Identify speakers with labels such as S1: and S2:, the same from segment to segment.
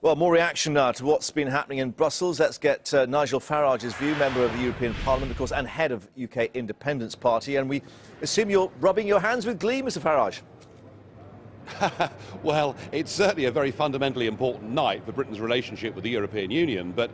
S1: Well, more reaction now to what's been happening in Brussels. Let's get Nigel Farage's view, member of the European Parliament, of course, and head of UK Independence Party. And we assume you're rubbing your hands with glee, Mr Farage.
S2: Well, it's certainly a very fundamentally important night for Britain's relationship with the European Union. But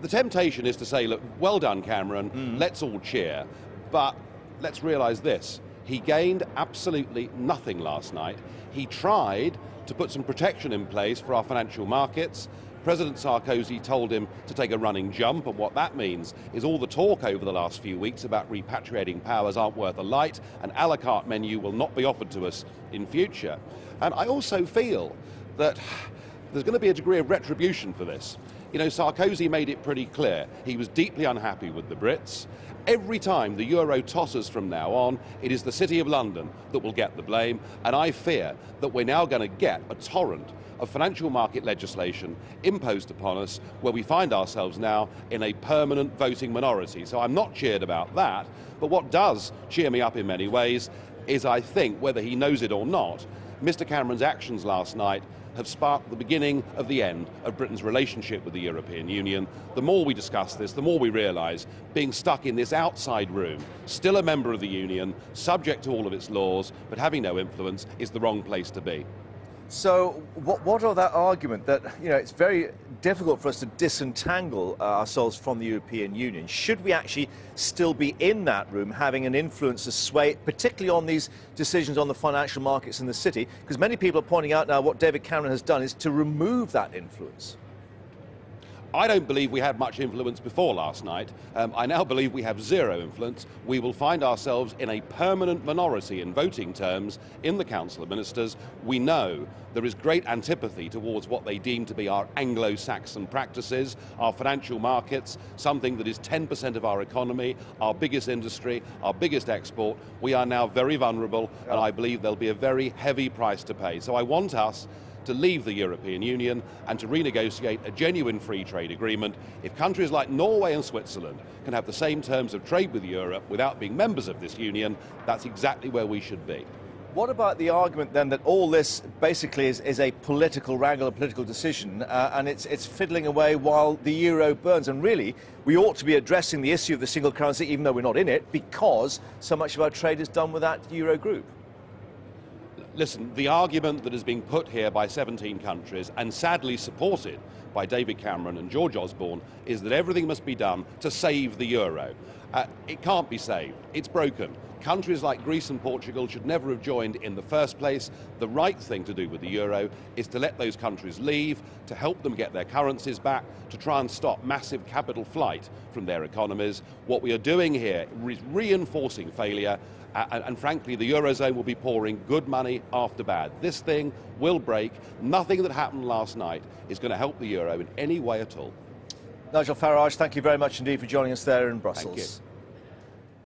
S2: the temptation is to say, look, well done, Cameron, let's all cheer. But let's realise this. He gained absolutely nothing last night. He tried to put some protection in place for our financial markets. President Sarkozy told him to take a running jump, and what that means is all the talk over the last few weeks about repatriating powers aren't worth a light. An a la carte menu will not be offered to us in future. And I also feel that there's going to be a degree of retribution for this. You know, Sarkozy made it pretty clear he was deeply unhappy with the Brits. Every time the euro tosses from now on, it is the City of London that will get the blame, and I fear that we're now going to get a torrent of financial market legislation imposed upon us where we find ourselves now in a permanent voting minority. So I'm not cheered about that, but what does cheer me up in many ways is, I think, whether he knows it or not, Mr Cameron's actions last night have sparked the beginning of the end of Britain's relationship with the European Union. The more we discuss this, the more we realise being stuck in this outside room, still a member of the Union, subject to all of its laws, but having no influence, is the wrong place to be.
S1: So what of that argument that, you know, it's very difficult for us to disentangle ourselves from the European Union? Should we actually still be in that room, having an influence, a sway, particularly on these decisions on the financial markets in the city? Because many people are pointing out now what David Cameron has done is to remove that influence.
S2: I don't believe we had much influence before last night. I now believe we have zero influence. We will find ourselves in a permanent minority in voting terms in the Council of Ministers. We know there is great antipathy towards what they deem to be our Anglo-Saxon practices, our financial markets, something that is 10% of our economy, our biggest industry, our biggest export. We are now very vulnerable, and I believe there'll be a very heavy price to pay. So I want us to leave the European Union and to renegotiate a genuine free trade agreement. If countries like Norway and Switzerland can have the same terms of trade with Europe without being members of this union, that's exactly where we should be.
S1: What about the argument then that all this basically is a political wrangle, a political decision, and it's fiddling away while the euro burns? And really, we ought to be addressing the issue of the single currency, even though we're not in it, because so much of our trade is done with that euro group.
S2: Listen, the argument that is being put here by 17 countries, and sadly supported by David Cameron and George Osborne, is that everything must be done to save the euro. It can't be saved. It's broken. Countries like Greece and Portugal should never have joined in the first place. The right thing to do with the euro is to let those countries leave, to help them get their currencies back, to try and stop massive capital flight from their economies. What we are doing here is reinforcing failure, and frankly, the Eurozone will be pouring good money after bad. This thing will break. Nothing that happened last night is going to help the euro in any way at all.
S1: Nigel Farage, thank you very much indeed for joining us there in Brussels.
S2: Thank you.